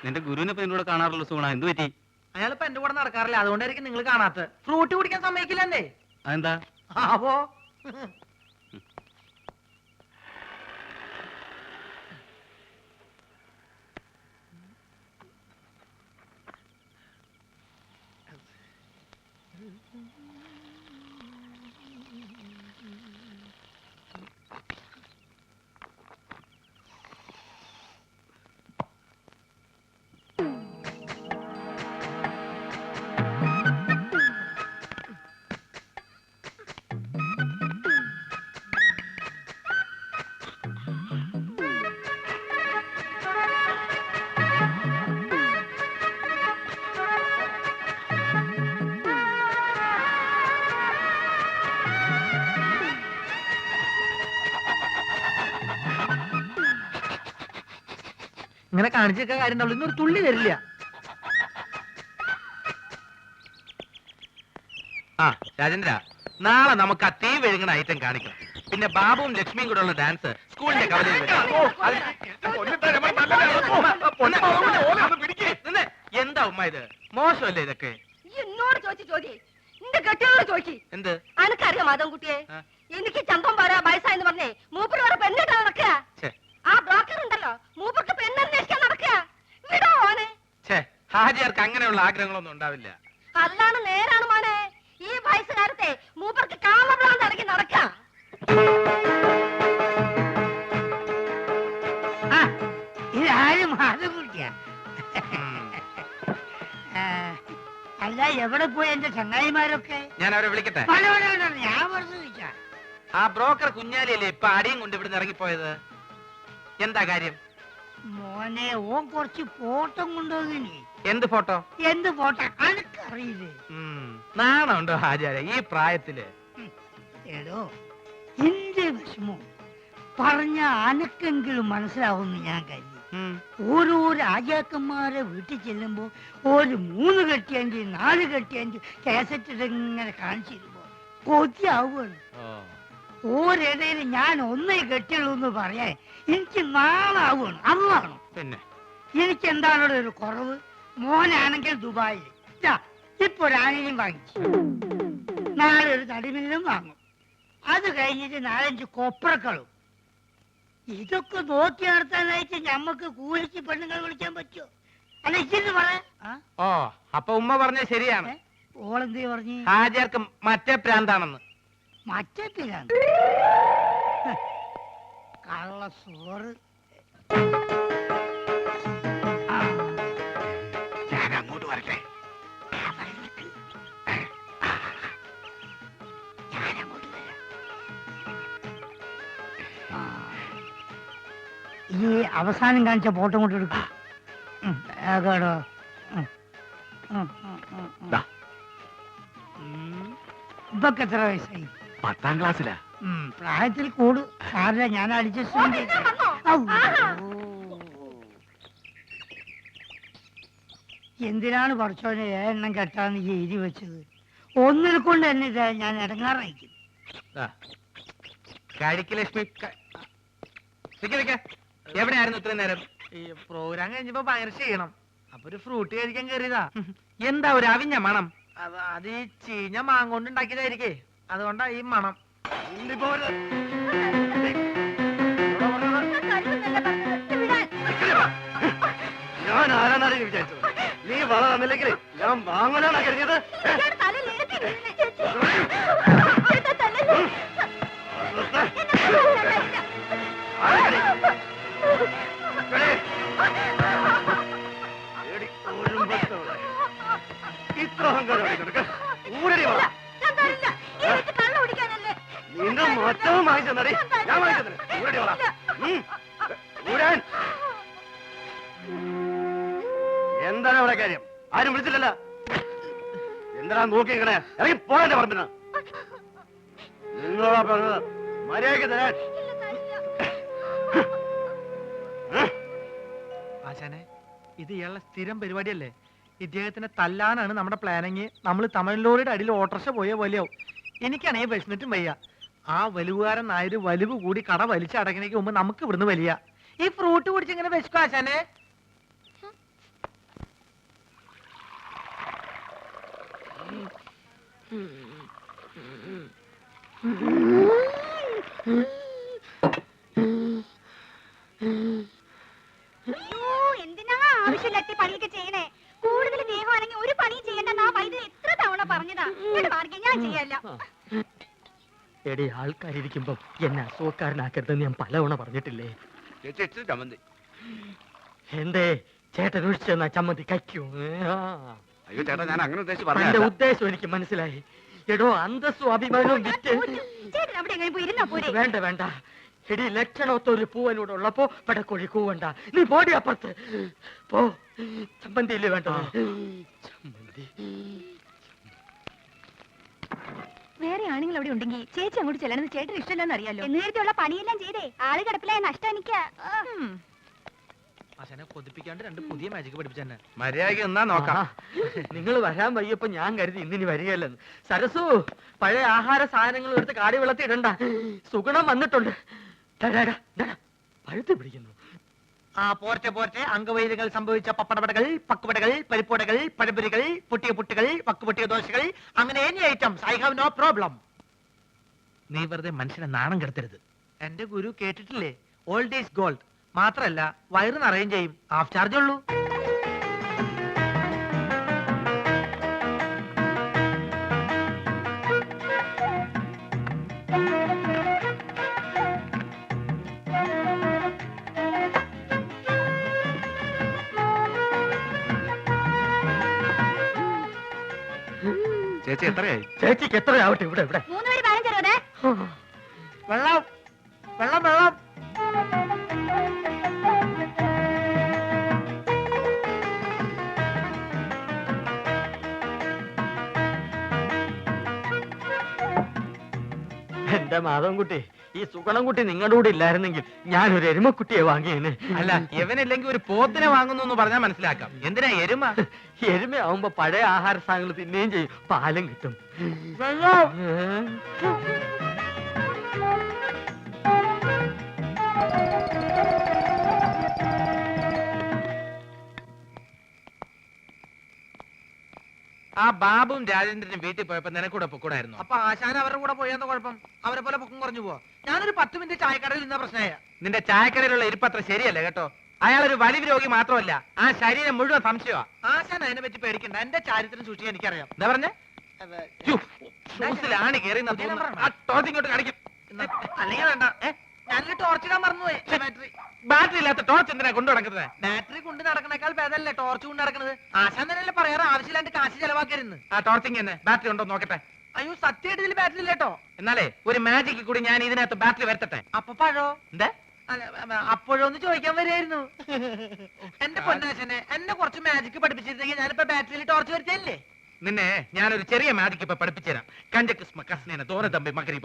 നിന്റെ ഗുരുവിനെ എന്നോട് കാണാറുള്ള സുഗുണ, എന്ത് പറ്റി? അയാളിപ്പോ എന്റെ കൂടെ നടക്കാറില്ല, അതുകൊണ്ടായിരിക്കും നിങ്ങൾ കാണാത്ത. ഫ്രൂട്ട് കുടിക്കാൻ സമ്മതിക്കില്ലെന്നേ. അതെന്താ? അപ്പോ ഇങ്ങനെ കാണിച്ചേക്കാൻ കാര്യം ഉണ്ടാവില്ല, ഇന്നൊരു തുള്ളി തരില്ല. ആ രാജേന്ദ്ര, നാളെ നമുക്ക് ആ തീ വെഴുങ്ങണ ഐറ്റം കാണിക്കണം. പിന്നെ ബാബുവും ലക്ഷ്മിയും കൂടെ ഉള്ള ഡാൻസ് സ്കൂളിന്റെ കവലയിൽ എന്താ ഉമ്മ ഇത്? മോശമല്ലേ ഇതൊക്കെ? എന്നോട് ചോദിച്ചു നിന്റെ കെട്ടിയോട് ചോദിച്ചു. എന്ത് അനക്കറിയാം മാധവൻകുട്ടിയെ? എനിക്ക് ചന്തം പോരാ വയസ്സായെന്ന് പറഞ്ഞേ മൂപ്പര് വേറെ പെണ്ണിട്ട് നടക്കുക. ആ ബ്രോക്കർ ഉണ്ടല്ലോ, മൂപ്പർക്ക് പെണ്ണന്വേഷിക്കാൻ നടക്കുക. വിടോ മോനെ. ഹാജിയാർക്ക് അങ്ങനെയുള്ള ആഗ്രഹങ്ങളൊന്നും ഉണ്ടാവില്ല. അല്ലാണ് നേരാണ് മോനെ. ഈ വയസ്സുകാലത്തെ മൂപ്പർക്ക് കാമഭ്രാന്ത് ഇറങ്ങി നടക്കുക. ഇതാരും മാധവൻകുട്ടിയാ? അല്ല, എവിടെ പോയി എന്റെ ചങ്ങായിമാരൊക്കെ? ഞാൻ അവരെ വിളിക്കട്ടെ? ഞാൻ വെറുതെ ചോദിച്ചാ. ആ ബ്രോക്കർ കുഞ്ഞാലിയല്ലേ ഇപ്പൊ അടിയും കൊണ്ട് ഇവിടുന്ന് ഇറങ്ങിപ്പോയത്? എന്താ കാര്യം? മോനെ, ഓൻ കുറച്ച് ഫോട്ടോ കൊണ്ടുപോകില്ലേ? എന്ത് ഫോട്ടോ? എന്ത് ഫോട്ടോ അനക്കറിയില്ലേ? നാണുണ്ടോ ഹാജാര ഈ പ്രായത്തില്? ഏടോ, എന്റെ വിഷമോ പറഞ്ഞ അനക്കെങ്കിലും മനസ്സിലാവുമെന്ന് ഞാൻ കരുതി. ഓരോ രാജാക്കന്മാരെ വീട്ടിൽ ചെല്ലുമ്പോ ഒരു 3 കെട്ടിയഞ്ച് 4 കെട്ടിയഞ്ച് കാസറ്റ് ഇങ്ങനെ കാണിച്ചിരുമ്പോ കൊതിയാവുകയാണ്. ഓരിടയിൽ ഞാൻ ഒന്നേ കെട്ടിയുള്ളൂ എന്ന് പറയാൻ എനിക്ക് നാളാവുകയാണ്. അന്നാണോ പിന്നെ എനിക്ക് എന്താണോ ഒരു കുറവ്? മോനാണെങ്കിൽ ദുബായിൽ ഇപ്പൊ ഒരു ആനയും വാങ്ങിച്ചു, നാളെ ഒരു തടിമില്ലും വാങ്ങും, അത് കഴിഞ്ഞിട്ട് 4-5 കൊപ്രക്കളും. ഇതൊക്കെ നോക്കി നടത്താനായിട്ട് ഞമ്മക്ക് കൂലിച്ച് പെണ്ണുങ്ങൾ വിളിക്കാൻ പറ്റുമോ? അല്ല ഇച്ചിരി പറയാ. ഓ, അപ്പൊ ഉമ്മ പറഞ്ഞ ശരിയാണ്. ഓളെന്തേ പറഞ്ഞു? ഹാജർക്ക് മറ്റേ പ്രാന്താണെന്ന്. മറ്റേ പിരാന്ത്? കള്ള സോറ്. ഞാൻ അങ്ങോട്ട് വരട്ടെ? ഈ അവസാനം കാണിച്ച ഫോട്ടോ കൊണ്ട് എടുക്കും. ഇതൊക്കെ എത്ര വയസ്സായി? 10ാം ക്ലാസ്സിലാ. പ്രായത്തിൽ കൂട് സാറില്ല, ഞാൻ അഡ്ജസ്റ്റ്. എന്തിനാണ് പഠിച്ചോനെ എണ്ണം കെട്ടാന്ന് എഴുതി വെച്ചത്? ഒന്നിനെ കൊണ്ട് തന്നെ ഇതാ ഞാൻ ഇടങ്ങാറായിരിക്കും. ലക്ഷ്മി എവിടെയായിരുന്നു ഇത്രയും നേരം? ഈ പ്രോഗ്രാം കഴിഞ്ഞപ്പോ ഭയങ്കര ചെയ്യണം, അപ്പൊ ഒരു ഫ്രൂട്ട് കഴിക്കാൻ കയറിയതാ. എന്താ ഒരു അവിഞ്ഞ മണം? അത് ഈ ചീഞ്ഞ മാങ്ങോണ്ട് ഉണ്ടാക്കിയതായിരിക്കേ, അതുകൊണ്ടാ ഈ മണം. ഞാൻ ആരാന്നാണ് വിചാരിച്ചത്? നീ വള തന്നില്ലെങ്കിൽ ഞാൻ വാങ്ങലാണോ കരുതിയത്? ഇത്ര അഹങ്കാരം നിന്റെ മൊത്തവും വാങ്ങിച്ചെന്നറി ഞാൻ വാങ്ങിച്ചത്. എന്താണ് അവിടെ കാര്യം? ആരും വിളിച്ചില്ലല്ലോ. എന്താ നോക്കി ഇങ്ങനെ ഇറങ്ങി പോകണ്ടേ പറഞ്ഞ? നിങ്ങളോടാ പറഞ്ഞത് മര്യാദയ്ക്ക് തരാൻ. ആശാനെ, ഇത് ഇയാളുടെ സ്ഥിരം പരിപാടിയല്ലേ? ഇദ്ദേഹത്തിനെ തല്ലാനാണ് നമ്മുടെ പ്ലാനിങ്. നമ്മൾ തമിഴ്ലോറിയുടെ അടിയിൽ ഓട്ടർഷ പോയ വലിയാവും. എനിക്കാണെങ്കിൽ വിശന്നിട്ടും വയ്യ. ആ വലുവുകാരൻ നായര് വലിവ് കൂടി കട വലിച്ചടക്കണേക്ക് മുമ്പ് നമുക്ക് ഇവിടുന്ന് വലിയ. ഈ ഫ്രൂട്ട് കുടിച്ചിങ്ങനെ വിശക്കും ആശാനെ. അയ്യോ, എന്തിനാ ആവശ്യമില്ലാത്ത പണിയൊക്കെ ചെയ്യണേ? കൂടുതൽ സ്നേഹമാണെങ്കിൽ ഒരു പണിയും ചെയ്യണ്ടെന്ന് ആ വൈദ്യുതി എത്ര തവണ പറഞ്ഞതാ. ഇങ്ങോട്ട് മാറിക്കേ, ഞാൻ ചെയ്യല്ല. എടി ആൾക്കാരിയ്ക്കുമ്പോ എന്നെ അസുഖക്കാരനാക്കരുതെന്ന് ഞാൻ പലവണ പറഞ്ഞിട്ടില്ലേ? ചമ്മന്തി. എന്തേ ചേട്ടൻ ഒഴിച്ചു തന്നാ ചമ്മന്തി കഴിക്കൂ? അയ്യോ ചേട്ടാ, ഞാൻ അങ്ങനെ ഉദ്ദേശിച്ച് എന്റെ പറഞ്ഞ ഉദ്ദേശം എനിക്ക് മനസ്സിലായി. എടോ, അന്തസ്സും അഭിമാനവും വിറ്റ് ചേട്ടൻ അവിടെ എങ്ങനെ പോയി ഇരുന്നാ പോരെ? വേണ്ട വേണ്ട. എടി, ലക്ഷണത്തൊരു പൂവനോട് ഉള്ളപ്പോ പടക്കോഴി കൂവണ്ട. നീ പോടി അപ്പുറത്ത് പോ. ചമ്മന്തിയില്ലേ വേണ്ടത്? ചമ്മന്തി. വേറെ ആണുങ്ങൾ അവിടെ ഉണ്ടെങ്കിൽ ചേച്ചി അങ്ങോട്ട് ചെല്ലണമെന്ന് ചേട്ടന് ഇഷ്ടമല്ലെന്ന് അറിയാലോ. എന്നേരത്തുള്ള പണിയെല്ലാം ചെയ്തേ ആള് കിടപ്പിലായ നഷ്ടം എനിക്ക്. അച്ഛനെ കൊതിപ്പിക്കാണ്ട് രണ്ട് പുതിയ മാജിക് പഠിപ്പിച്ചെന്നെ. മര്യാദയ്ക്ക് നിന്നാ നോക്കാം. നിങ്ങൾ വരാൻ വയ്യപ്പോ ഞാൻ കരുതി ഇന്നിനി വരികയല്ലെന്ന്. സരസു, പഴയ ആഹാര സാധനങ്ങൾ എടുത്ത് കാടി വെള്ളത്തിൽ ഇടണ്ട. സുഗുണം വന്നിട്ടുണ്ട്. പഴുത്ത് പിടിക്കുന്നു. ആ പോർച്ച പോർച്ച അംഗവൈദ്യങ്ങൾ സംഭവിച്ച പപ്പടപടകൾ, പക്കുപടകൾ, പരിപ്പുടകൾ, പഴപുരികൾ, പൊട്ടിയ പുട്ടുകൾ, വക്കുപൊട്ടിയ ദോശകൾ, അങ്ങനെ any items I have no problem. നീ വെറുതെ മനുഷ്യനെ നാണം കെടുത്തരുത്. എന്റെ ഗുരു കേട്ടിട്ടില്ലേ, ഓൾഡ് ഈസ് ഗോൾഡ്. മാത്രല്ല വയറ് നിറയും ചെയ്യും, ഹാഫ് ചാർജ് ഉള്ളൂ. ചേച്ചി എത്രയായി? ചേച്ചിക്ക് എത്രയാവട്ടെ? ഇവിടെ ഇവിടെ 3 വെള്ളം വെള്ളം വെള്ളം. എന്റെ മാധവൻകുട്ടി, ഈ സുഗണൻകുട്ടി നിങ്ങളുടെ കൂടെ ഇല്ലായിരുന്നെങ്കിൽ ഞാനൊരു എരുമക്കുട്ടിയെ വാങ്ങിയേനെ. അല്ല, ഇവനില്ലെങ്കിൽ ഒരു പോത്തിനെ വാങ്ങുന്നു എന്ന് പറഞ്ഞാൽ മനസ്സിലാക്കാം. എന്തിനാ എരുമ? എരുമയാവുമ്പോ പഴയ ആഹാര സാധനങ്ങൾ തിന്നുകയും ചെയ്യും, പാലും കിട്ടും. ആ ബാബുവും രാജേന്ദ്രനും വീട്ടിൽ പോയപ്പോ നിനക്കൂടെ പൊക്കൂടായിരുന്നു. അപ്പൊ ആശാൻ അവരുടെ കൂടെ പോയെന്ന കുഴപ്പം? അവരെ പോലെ പൊക്കം കുറഞ്ഞു പോവാ. ഞാനൊരു 10 മിനിറ്റ് ചായക്കടയിൽ നിന്ന പ്രശ്നമായ. നിന്റെ ചായക്കടയിലുള്ള ഇരിപ്പത്ര ശരിയല്ല കേട്ടോ. അയാളൊരു വലിവ് രോഗി മാത്രമല്ല, ആ ശരീരം മുഴുവൻ സംശയമാ. ആശാൻ അതിനെ പറ്റി പേടിക്കണ്ട, എന്റെ ചാരിത്രം സൂക്ഷിക്കാൻ എനിക്കറിയാം. എന്താ പറഞ്ഞേ? ഷൂസിലാണ് കയറി ഇങ്ങോട്ട് കാണിക്കും. അല്ലെങ്കിൽ വേണ്ട, ഞാനൊരു ടോർച്ച് ഇടാൻ മറന്നുപോയി. ബാറ്ററി ബാറ്ററി ഇല്ലാത്ത ടോർച്ച് എന്തിനാ കൊണ്ടു നടക്കുന്നത്? ബാറ്ററി കൊണ്ട് നടക്കണേക്കാൾ ഭേദമല്ലേ ടോർച്ച് കൊണ്ട് നടക്കുന്നത്? ആശാൻ തന്നെയല്ലേ പറയാറ് ആവശ്യമില്ലാണ്ട് കാശ് ചെലവാക്കരുന്ന്. ആ ടോർച്ചിങ് തന്നെ ബാറ്ററി ഉണ്ടോ നോക്കട്ടെ. അയ്യോ, സത്യമായിട്ട് ഇതിൽ ബാറ്ററി ഇല്ലേട്ടോ. എന്നാലേ ഒരു മാജിക്ക് കൂടി ഞാൻ ഇതിനകത്ത് ബാറ്ററി വരുത്തട്ടെ. അപ്പൊ പഴോ? എന്താ അപ്പോഴൊന്ന് ചോദിക്കാൻ വരായിരുന്നു. എന്റെ പൊന്നാശനെ, എന്നെ കുറച്ച് മാജിക് പഠിപ്പിച്ചിരുന്നെങ്കിൽ ഞാനിപ്പോ ബാറ്ററിയിൽ ടോർച്ച് വരുത്തല്ലേ. നിന്നെ ഞാനൊരു ചെറിയ മാജിക്ക് ഇപ്പൊ പഠിപ്പിച്ചുതരാം. കഞ്ചക്കിസ്മ കസ്നേന തോന തമ്പി മകരി